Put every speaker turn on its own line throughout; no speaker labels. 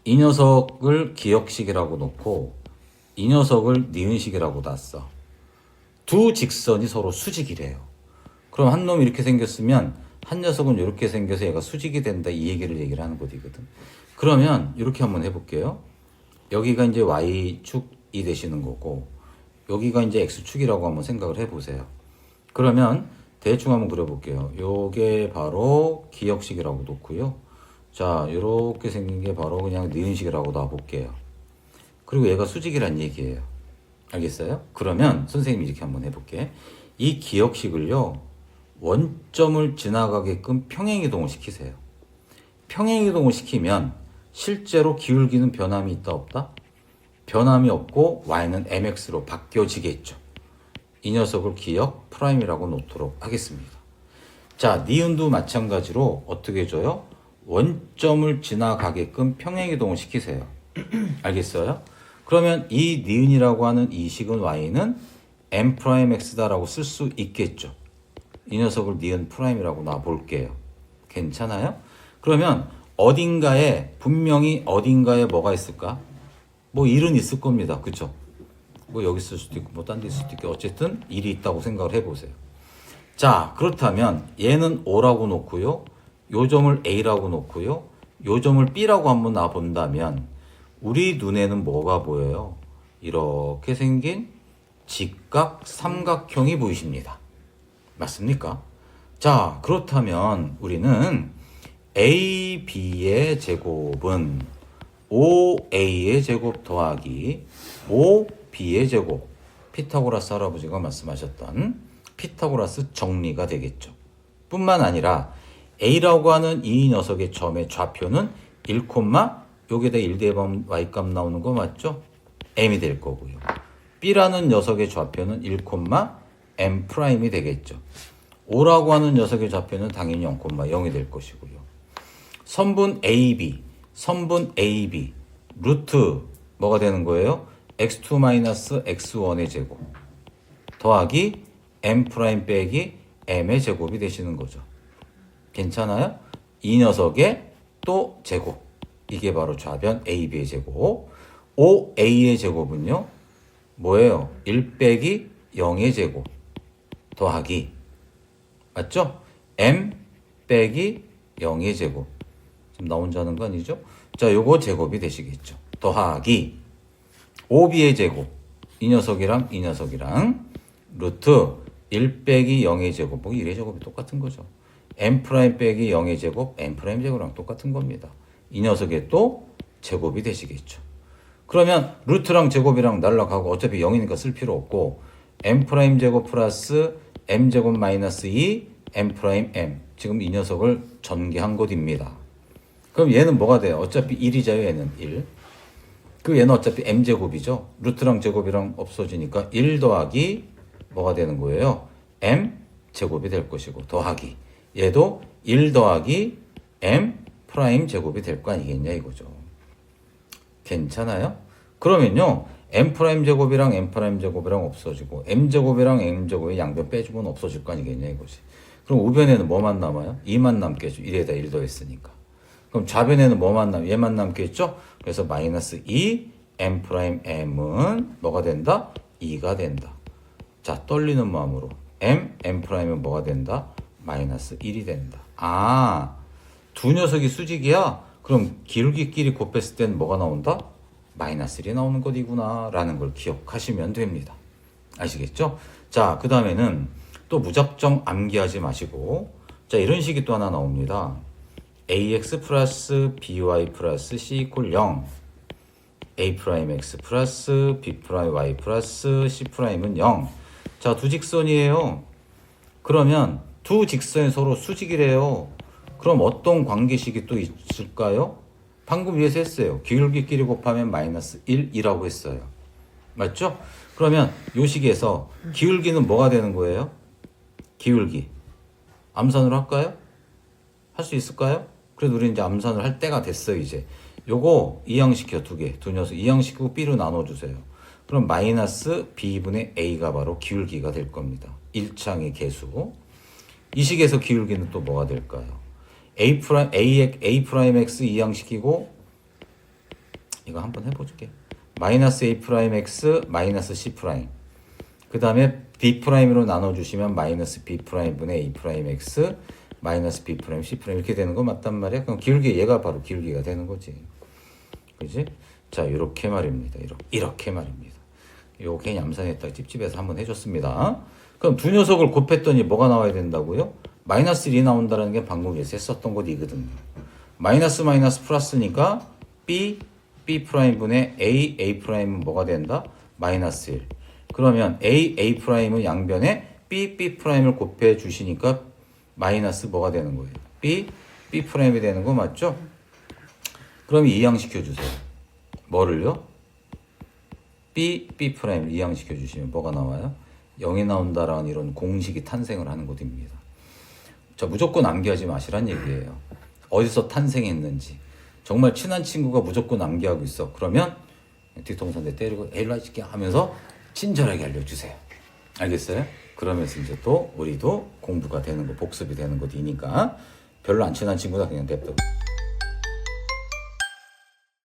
이 녀석을 기역식이라고 놓고 이 녀석을 니은식이라고 놨어. 두 직선이 서로 수직이래요. 그럼 한 놈이 이렇게 생겼으면 한 녀석은 이렇게 생겨서 얘가 수직이 된다, 이 얘기를 하는 거거든. 그러면 이렇게 한번 해볼게요. 여기가 이제 y축이 되시는 거고 여기가 이제 x축이라고 한번 생각을 해보세요. 그러면 대충 한번 그려볼게요. 요게 바로 기역식이라고 놓고요. 자, 요렇게 생긴 게 바로 그냥 니은식이라고 놔볼게요. 그리고 얘가 수직이란 얘기예요. 알겠어요? 그러면 선생님이 이렇게 한번 해볼게. 이 기역식을요, 원점을 지나가게끔 평행이동을 시키세요. 평행이동을 시키면 실제로 기울기는 변함이 있다 없다? 변함이 없고 y는 mx로 바뀌어지겠죠. 이 녀석을 기역 프라임이라고 놓도록 하겠습니다. 자, 니은도 마찬가지로 어떻게 해줘요? 원점을 지나가게끔 평행이동을 시키세요. 알겠어요? 그러면 이 니은이라고 하는 이 식은 y는 m'x다라고 쓸 수 있겠죠. 이 녀석을 니은 프라임이라고 놔볼게요. 괜찮아요? 그러면 분명히 어딘가에 뭐가 있을까? 뭐 1은 있을 겁니다. 그쵸? 뭐 여기 있을 수도 있고 뭐 딴 데 있을 수도 있고 어쨌든 1이 있다고 생각을 해보세요. 자, 그렇다면 얘는 O라고 놓고요. 요 점을 A라고 놓고요. 요 점을 B라고 한번 놔본다면 우리 눈에는 뭐가 보여요? 이렇게 생긴 직각 삼각형이 보이십니다. 맞습니까? 자, 그렇다면 우리는 AB의 제곱은 5A의 제곱 더하기 5B의 제곱, 피타고라스 할아버지가 말씀하셨던 피타고라스 정리가 되겠죠. 뿐만 아니라 A라고 하는 이 녀석의 점의 좌표는 1, 여기에다 1 대입하면 y값 나오는 거 맞죠? m이 될 거고요. B라는 녀석의 좌표는 1, m 프라임이 되겠죠. 5라고 하는 녀석의 좌표는 당연히 0,0이 될 것이고요. 선분 AB, 루트 뭐가 되는 거예요? x2-x1의 제곱 더하기 m 프라임 빼기 m의 제곱이 되시는 거죠. 괜찮아요? 이 녀석의 또 제곱, 이게 바로 좌변 AB의 제곱. 5A의 제곱은요 뭐예요? 1 빼기 0의 제곱 더하기, 맞죠? m 빼기 0의 제곱. 지금 나 혼자 하는 거 아니죠? 자, 요거 제곱이 되시겠죠. 더하기 5B의 제곱, 이 녀석이랑 이 녀석이랑 루트 1 빼기 0의 제곱, 뭐 1의 제곱이 똑같은 거죠. m 프라임 빼기 0의 제곱, m 프라임 제곱이랑 똑같은 겁니다. 이 녀석의 또 제곱이 되시겠죠. 그러면 루트랑 제곱이랑 날라가고 어차피 0이니까 쓸 필요 없고 m 프라임 제곱 플러스 m 제곱 마이너스 2 m 프라임 m, 지금 이 녀석을 전개한 것입니다. 그럼 얘는 뭐가 돼요? 어차피 1이자요. 얘는 1. 그 얘는 어차피 m 제곱이죠. 루트랑 제곱이랑 없어지니까 1 더하기 뭐가 되는 거예요? m 제곱이 될 것이고 더하기 얘도 1 더하기 m 프라임 제곱이 될 거 아니겠냐 이거죠. 괜찮아요? 그러면요, m 프라임 제곱이랑 m 프라임 제곱이랑 없어지고 m 제곱이랑 m 제곱이 양변 빼주면 없어질 거 아니겠냐 이거지. 그럼 우변에는 뭐만 남아요? 2만 남겠죠. 1에다 1 더했으니까. 그럼 좌변에는 뭐만 남아요? 얘만 남겠죠? 그래서 마이너스 2 m 프라임 m은 뭐가 된다? 2가 된다. 자, 떨리는 마음으로 m 프라임은 뭐가 된다? 마이너스 1이 된다. 아, 두 녀석이 수직이야? 그럼 기울기끼리 곱했을 땐 뭐가 나온다? 마이너스 1이 나오는 것이구나 라는 걸 기억하시면 됩니다. 아시겠죠? 자, 그 다음에는 또 무작정 암기하지 마시고, 자, 이런 식이 또 하나 나옵니다. ax 플러스 by 플러스 c 이퀄 0, a 프라임 x 플러스 b 프라임 y 플러스 c 프라임은 0. 자, 두 직선이에요. 그러면 두 직선이 서로 수직이래요. 그럼 어떤 관계식이 또 있을까요? 방금 위에서 했어요. 기울기끼리 곱하면 마이너스 1이라고 했어요. 맞죠? 그러면 요 식에서 기울기는 뭐가 되는 거예요? 기울기. 암산으로 할까요? 할 수 있을까요? 그래도 우리 이제 암산을 할 때가 됐어요, 이제. 요거 이항시켜 두 녀석 이항시키고 B로 나눠주세요. 그럼 마이너스 B분의 A가 바로 기울기가 될 겁니다. 1창의 개수. 이 식에서 기울기는 또 뭐가 될까요? A 프라임 X 이항시키고 이거 한번 해볼게. 마이너스 A 프라임 X 마이너스 C 프라임. 그 다음에 B 프라임으로 나눠주시면 마이너스 B 프라임 분의 A 프라임 X 마이너스 B 프라임 C 프라임 이렇게 되는 거 맞단 말이야. 그럼 기울기 얘가 바로 기울기가 되는 거지. 그지? 자, 이렇게 말입니다. 이렇게 말입니다. 요게 얌산했다 찝찝해서 한번 해줬습니다. 그럼 두 녀석을 곱했더니 뭐가 나와야 된다고요? 마이너스 1이 나온다는 게 방금 예서 썼던 것이거든요. 마이너스 마이너스 플러스니까 B 프라임 분의 A 프라임은 뭐가 된다? 마이너스 1. 그러면 A 프라임은 양변에 B 프라임을 곱해 주시니까 마이너스 뭐가 되는 거예요? B 프라임이 되는 거 맞죠? 그럼 이항시켜 주세요. 뭐를요? B 프라임을 이항시켜 주시면 뭐가 나와요? 0이 나온다라는 이런 공식이 탄생을 하는 것입니다. 자, 무조건 암기하지 마시란 얘기예요. 어디서 탄생했는지. 정말 친한 친구가 무조건 암기하고 있어. 그러면 뒤통수 한 대 때리고 에일라 이렇게 하면서 친절하게 알려주세요. 알겠어요? 그러면서 이제 또 우리도 공부가 되는 거, 복습이 되는 것이니까 별로 안 친한 친구다 그냥 냅둬.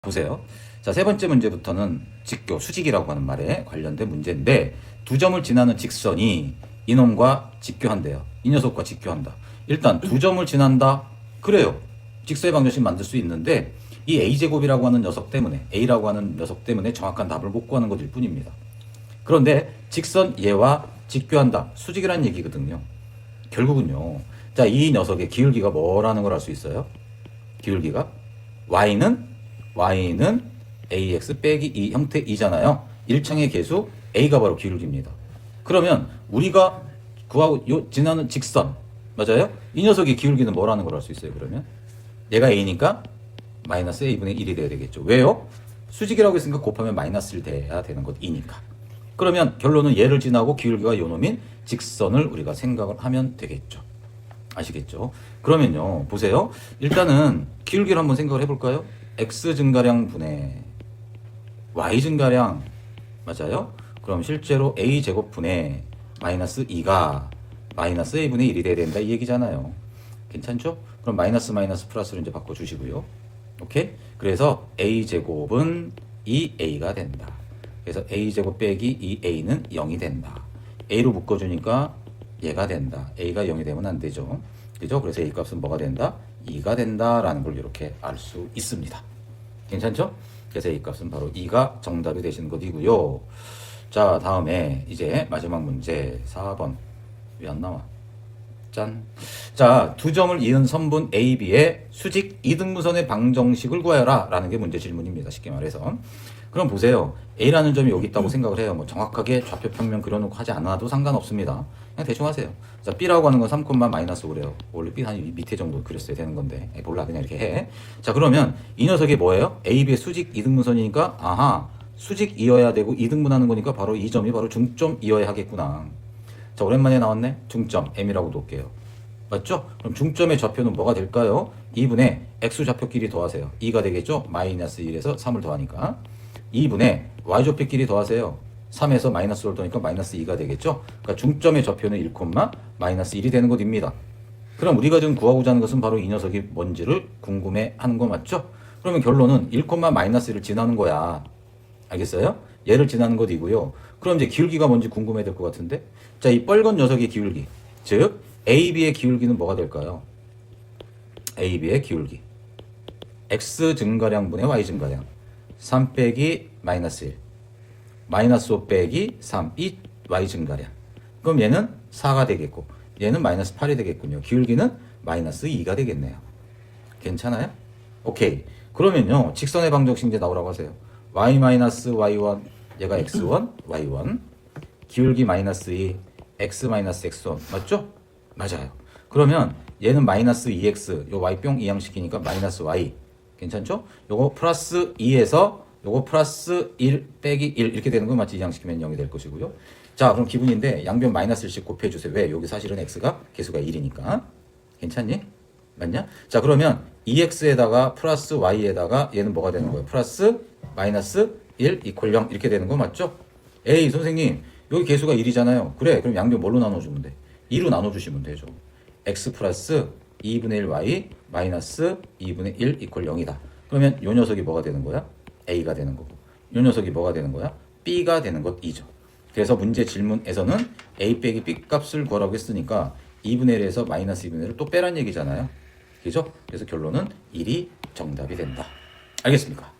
보세요. 자, 세 번째 문제부터는 직교, 수직이라고 하는 말에 관련된 문제인데 두 점을 지나는 직선이 이놈과 직교한대요. 이 녀석과 직교한다. 일단 두 점을 지난다. 그래요. 직선의 방정식 만들 수 있는데 이 A제곱이라고 하는 녀석 때문에 A라고 하는 녀석 때문에 정확한 답을 못 구하는 것일 뿐입니다. 그런데 직선 얘와 직교한다. 수직이라는 얘기거든요. 결국은요. 자, 이 녀석의 기울기가 뭐라는 걸 알 수 있어요? 기울기가 Y는 AX 빼기 2 형태 2잖아요. 1창의 개수 A가 바로 기울기입니다. 그러면 우리가 구하고 지나는 직선 맞아요? 이 녀석의 기울기는 뭐라는 걸 알 수 있어요. 그러면 얘가 A니까 마이너스 A분의 1이 돼야 되겠죠. 왜요? 수직이라고 했으니까 곱하면 마이너스 1 돼야 되는 것 이니까. 그러면 결론은 얘를 지나고 기울기가 요놈인 직선을 우리가 생각을 하면 되겠죠. 아시겠죠? 그러면요. 보세요. 일단은 기울기를 한번 생각을 해볼까요? X 증가량 분의 Y 증가량 맞아요? 그럼 실제로 A 제곱 분의 마이너스 2가 마이너스 A분의 1이 돼야 된다 이 얘기잖아요. 괜찮죠? 그럼 마이너스 플러스로 이제 바꿔주시고요. 오케이? 그래서 A 제곱은 2A가 된다. 그래서 A 제곱 빼기 2A는 0이 된다. A로 묶어주니까 얘가 된다. A가 0이 되면 안 되죠. 그죠? 그래서 A 값은 뭐가 된다? 2가 된다라는 걸 이렇게 알 수 있습니다. 괜찮죠? 그래서 A 값은 바로 2가 정답이 되시는 것이고요. 자, 다음에 이제 마지막 문제 4번. 왜 안 나와? 짠. 자, 두 점을 이은 선분 AB의 수직 이등분선의 방정식을 구하여라 라는 게 문제 질문입니다. 쉽게 말해서. 그럼 보세요. A라는 점이 여기 있다고 생각을 해요. 뭐 정확하게 좌표 평면 그려놓고 하지 않아도 상관없습니다. 그냥 대충 하세요. 자, B라고 하는 건 3,-5래요. 원래 B 한 밑에 정도 그렸어야 되는 건데 몰라 그냥 이렇게 해. 자, 그러면 이 녀석이 뭐예요? AB의 수직 이등분선이니까 아하 수직 이어야 되고 이등분하는 거니까 바로 이 점이 바로 중점 이어야 하겠구나. 자, 오랜만에 나왔네. 중점 M이라고 놓을게요. 맞죠? 그럼 중점의 좌표는 뭐가 될까요? 2분의 X 좌표끼리 더하세요. 2가 되겠죠? 마이너스 1에서 3을 더하니까 2분의 Y좌표끼리 더하세요. 3에서 마이너스 1을 더하니까 마이너스 2가 되겠죠? 그러니까 중점의 좌표는 1, 마이너스 1이 되는 것입니다. 그럼 우리가 지금 구하고자 하는 것은 바로 이 녀석이 뭔지를 궁금해하는 거 맞죠? 그러면 결론은 1, 마이너스 1을 지나는 거야. 알겠어요? 얘를 지나는 것이고요. 그럼 이제 기울기가 뭔지 궁금해야 될 것 같은데? 자, 이 빨간 녀석의 기울기. 즉, AB의 기울기는 뭐가 될까요? AB의 기울기. X 증가량 분의 Y 증가량. 3 빼기 마이너스 1. 마이너스 5 빼기 3. 이 Y 증가량. 그럼 얘는 4가 되겠고, 얘는 마이너스 8이 되겠군요. 기울기는 마이너스 2가 되겠네요. 괜찮아요? 오케이. 그러면요, 직선의 방정식 이제 나오라고 하세요. Y 마이너스 Y1, 얘가 X1, Y1. 기울기 마이너스 2, X 마이너스 X1. 맞죠? 맞아요. 그러면 얘는 마이너스 2X, 요 Y뿅 이항시키니까 마이너스 Y. 괜찮죠? 요거 플러스 2에서 요거 플러스 1 빼기 1 이렇게 되는 거 맞지? 이항시키면 0이 될 것이고요. 자, 그럼 기분인데 양변 마이너스 1씩 곱해주세요. 왜? 여기 사실은 X가 개수가 1이니까. 괜찮니? 맞냐? 자, 그러면 2X에다가 플러스 Y에다가 얘는 뭐가 되는 거예요? 플러스 마이너스 1 이퀄 0 이렇게 되는 거 맞죠? 에이 선생님 여기 개수가 1이잖아요. 그래, 그럼 양변 뭘로 나눠주면 돼? 2로 나눠주시면 되죠. X 플러스 2분의 1 Y 마이너스 2분의 1 이퀄 0이다. 그러면 요 녀석이 뭐가 되는 거야? A가 되는 거고 이 녀석이 뭐가 되는 거야? B가 되는 것이죠. 그래서 문제 질문에서는 A 빼기 B 값을 구하라고 했으니까 2분의 1에서 마이너스 2분의 1을 또 빼란 얘기잖아요. 그죠? 그래서 결론은 1이 정답이 된다. 알겠습니까?